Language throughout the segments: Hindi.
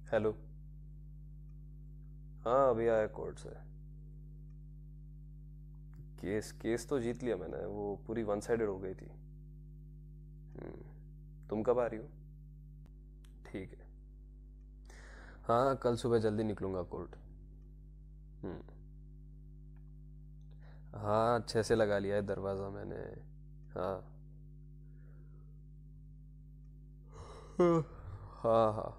हेलो। हाँ, अभी आया कोर्ट से। केस केस तो जीत लिया मैंने, वो पूरी वन साइडेड हो गई थी। तुम कब आ रही हो? ठीक है। हाँ, कल सुबह जल्दी निकलूंगा कोर्ट। हम्म। हाँ, अच्छे से लगा लिया है दरवाज़ा मैंने। हाँ। हाँ हाँ।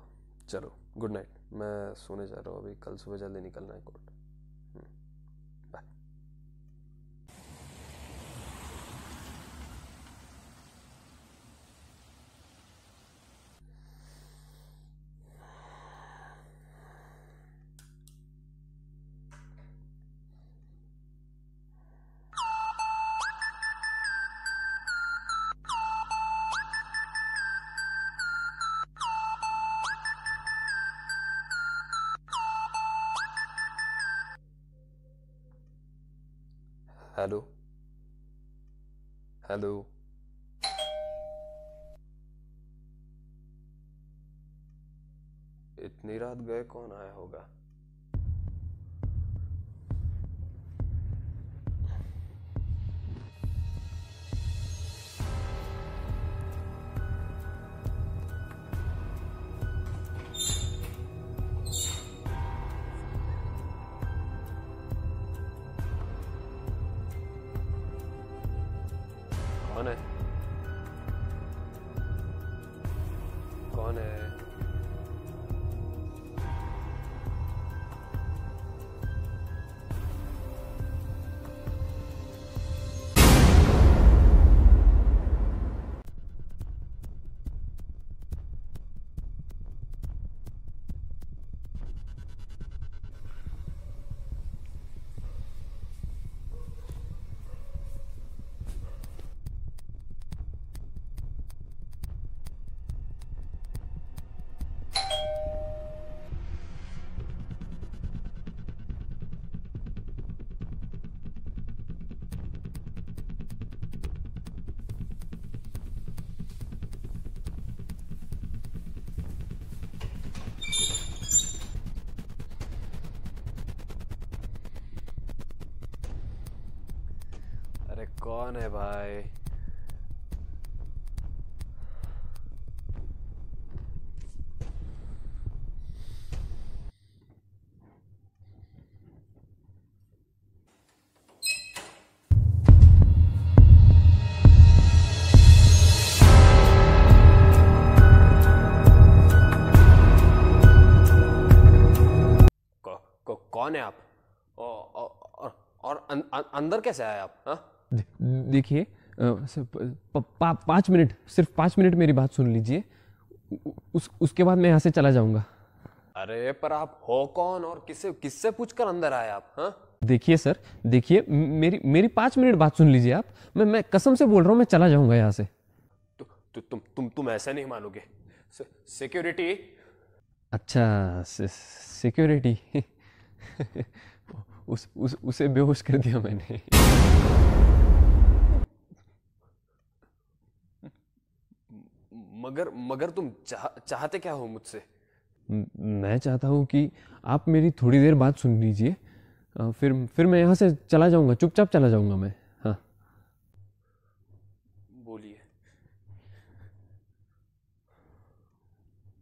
चलो, गुड नाइट। मैं सोने जा रहा हूँ अभी, कल सुबह जल्दी निकलना है कोर्ट। बाय। हेलो। हेलो। इतनी रात गए कौन आया होगा? कौन है? कौन है? अरे कौन है भाई? कौन है आप? और अंदर कैसे आए आप? हाँ। देखिए, 5 मिनट, सिर्फ 5 मिनट मेरी बात सुन लीजिए। उसके बाद मैं यहाँ से चला जाऊंगा। अरे पर आप हो कौन और किससे किससे पूछकर अंदर आए आप? हाँ। देखिए सर, देखिए, मेरी मेरी 5 मिनट बात सुन लीजिए आप। मैं कसम से बोल रहा हूँ, मैं चला जाऊंगा यहाँ से। तुम ऐसे नहीं मानोगे। सिक्योरिटी। अच्छा, सिक्योरिटी। उसे बेहोश कर दिया मैंने। मगर मगर तुम चाहते क्या हो मुझसे? मैं चाहता हूँ कि आप मेरी थोड़ी देर बात सुन लीजिए। फिर मैं यहाँ से चला जाऊंगा, चुपचाप चला जाऊंगा मैं। हाँ। बोलिए।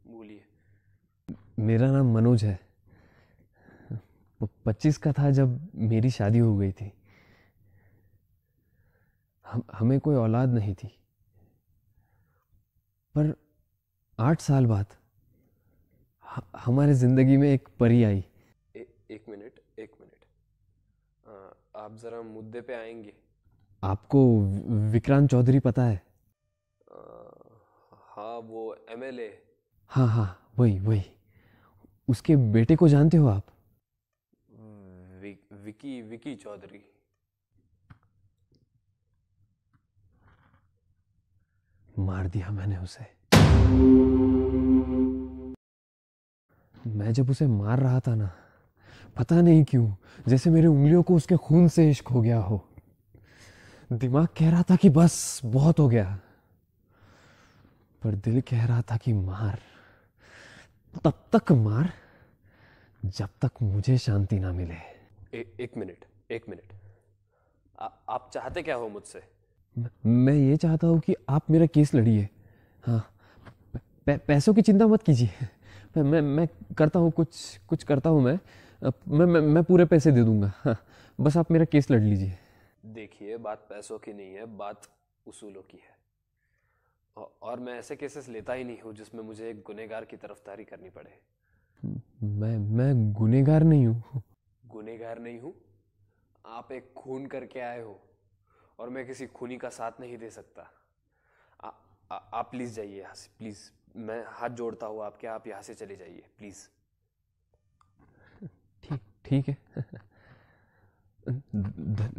बोलिए। मेरा नाम मनोज है। वो 25 का था जब मेरी शादी हो गई थी। हमें कोई औलाद नहीं थी। पर 8 साल बाद हमारे जिंदगी में एक परी आई। एक मिनट, एक मिनट। आप जरा मुद्दे पे आएंगे? आपको विक्रांत चौधरी पता है? आ, हाँ, वो एमएलए। हाँ हाँ, वही वही। उसके बेटे को जानते हो आप? विकी विकी चौधरी। मार दिया मैंने उसे। मैं जब उसे मार रहा था ना, पता नहीं क्यों, जैसे मेरी उंगलियों को उसके खून से इश्क हो गया हो। दिमाग कह रहा था कि बस बहुत हो गया, पर दिल कह रहा था कि मार, तब तक मार जब तक मुझे शांति ना मिले। एक मिनट, एक मिनट। आप चाहते क्या हो मुझसे? मैं ये चाहता हूँ कि आप मेरा केस लड़िए। हाँ, पैसों की चिंता मत कीजिए। मैं करता हूँ, कुछ करता हूँ। मैं पूरे पैसे दे दूंगा। हाँ, बस आप मेरा केस लड़ लीजिए। देखिए, बात पैसों की नहीं है, बात उसूलों की है। और मैं ऐसे केसेस लेता ही नहीं हूँ जिसमें मुझे एक गुनहगार की तरफदारी करनी पड़े। मैं गुनहगार नहीं हूँ। गुनहगार नहीं हूँ? आप एक खून करके आए हो और मैं किसी खूनी का साथ नहीं दे सकता। आप प्लीज जाइए यहाँ से, प्लीज। मैं हाथ जोड़ता हूँ आपके, आप यहाँ से चले जाइए प्लीज। ठीक है।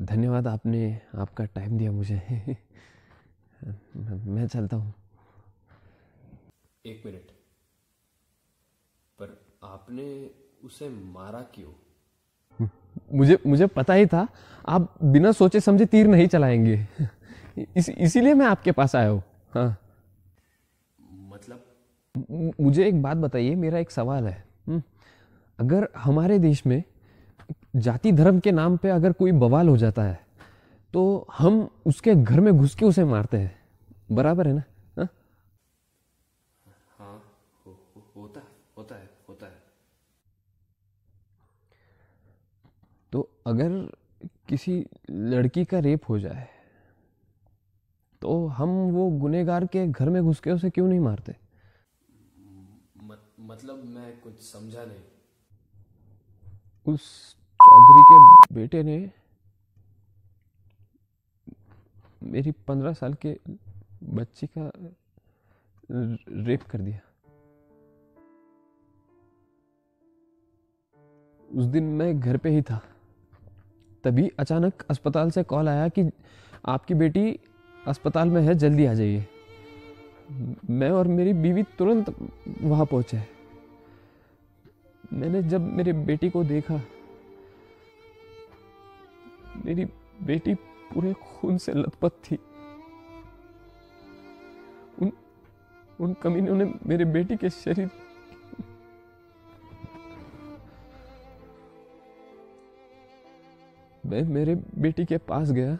धन्यवाद, आपने आपका टाइम दिया मुझे। मैं चलता हूँ। एक मिनट, पर आपने उसे मारा क्यों? मुझे पता ही था आप बिना सोचे समझे तीर नहीं चलाएंगे। इसीलिए मैं आपके पास आया हूँ। हाँ, मतलब? मुझे एक बात बताइए, मेरा एक सवाल है। अगर हमारे देश में जाति धर्म के नाम पे अगर कोई बवाल हो जाता है तो हम उसके घर में घुस के उसे मारते हैं, बराबर है ना? हाँ, हाँ, होता है। तो अगर किसी लड़की का रेप हो जाए तो हम वो गुनहगार के घर में घुस के उसे क्यों नहीं मारते? मतलब मैं कुछ समझा नहीं। उस चौधरी के बेटे ने मेरी 15 साल के बच्ची का रेप कर दिया। उस दिन मैं घर पे ही था, तभी अचानक अस्पताल से कॉल आया कि आपकी बेटी अस्पताल में है, जल्दी आ जाइए। मैं और मेरी बीवी तुरंत वहां पहुंचे। मैंने जब मेरे बेटी को देखा, मेरी बेटी पूरे खून से लथपथ थी। उन कमीनों ने मेरे बेटी के शरीर मैं मेरे बेटी के पास गया,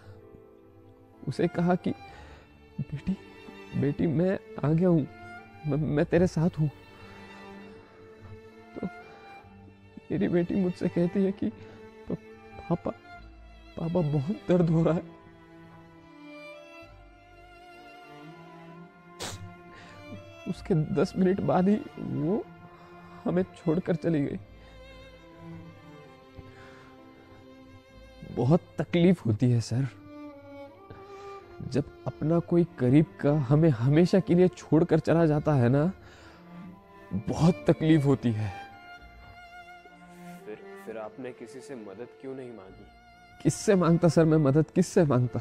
उसे कहा कि बेटी मैं आ गया हूं, मैं तेरे साथ हूं। तो मेरी बेटी मुझसे कहती है कि पापा बहुत दर्द हो रहा है। उसके 10 मिनट बाद ही वो हमें छोड़कर चली गई। बहुत तकलीफ होती है सर, जब अपना कोई करीब का हमें हमेशा के लिए छोड़कर चला जाता है ना, बहुत तकलीफ होती है। फिर आपने किसी से मदद क्यों नहीं मांगी? किससे मांगता सर मैं मदद, किससे मांगता?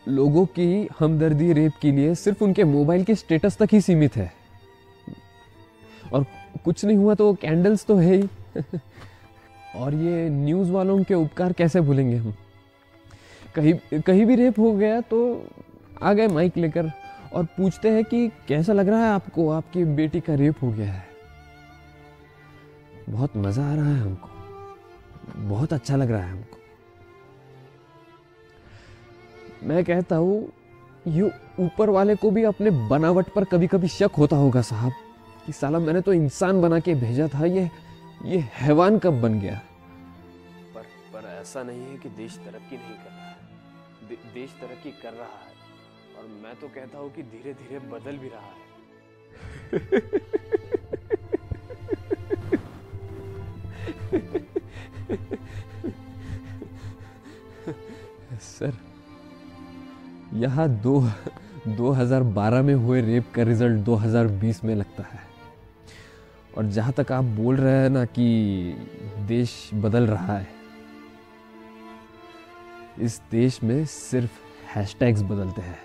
लोगों की हमदर्दी रेप के लिए सिर्फ उनके मोबाइल के स्टेटस तक ही सीमित है, और कुछ नहीं हुआ तो कैंडल्स तो है ही। और ये न्यूज वालों के उपकार कैसे भूलेंगे हम? कहीं भी रेप हो गया तो आ गए माइक लेकर और पूछते हैं कि कैसा लग रहा है आपको, आपकी बेटी का रेप हो गया है। बहुत मजा आ रहा है हमको, बहुत अच्छा लग रहा है हमको। मैं कहता हूं ये ऊपर वाले को भी अपने बनावट पर कभी कभी शक होता होगा साहब, कि साला मैंने तो इंसान बना के भेजा था, ये हैवान कब बन गया। पर ऐसा नहीं है कि देश तरक्की नहीं कर रहा है। देश तरक्की कर रहा है, और मैं तो कहता हूं कि धीरे धीरे बदल भी रहा है। सर, यहाँ 2012 में हुए रेप का रिजल्ट 2020 में लगता है, और जहां तक आप बोल रहे हैं ना कि देश बदल रहा है, इस देश में सिर्फ हैशटैग्स बदलते हैं।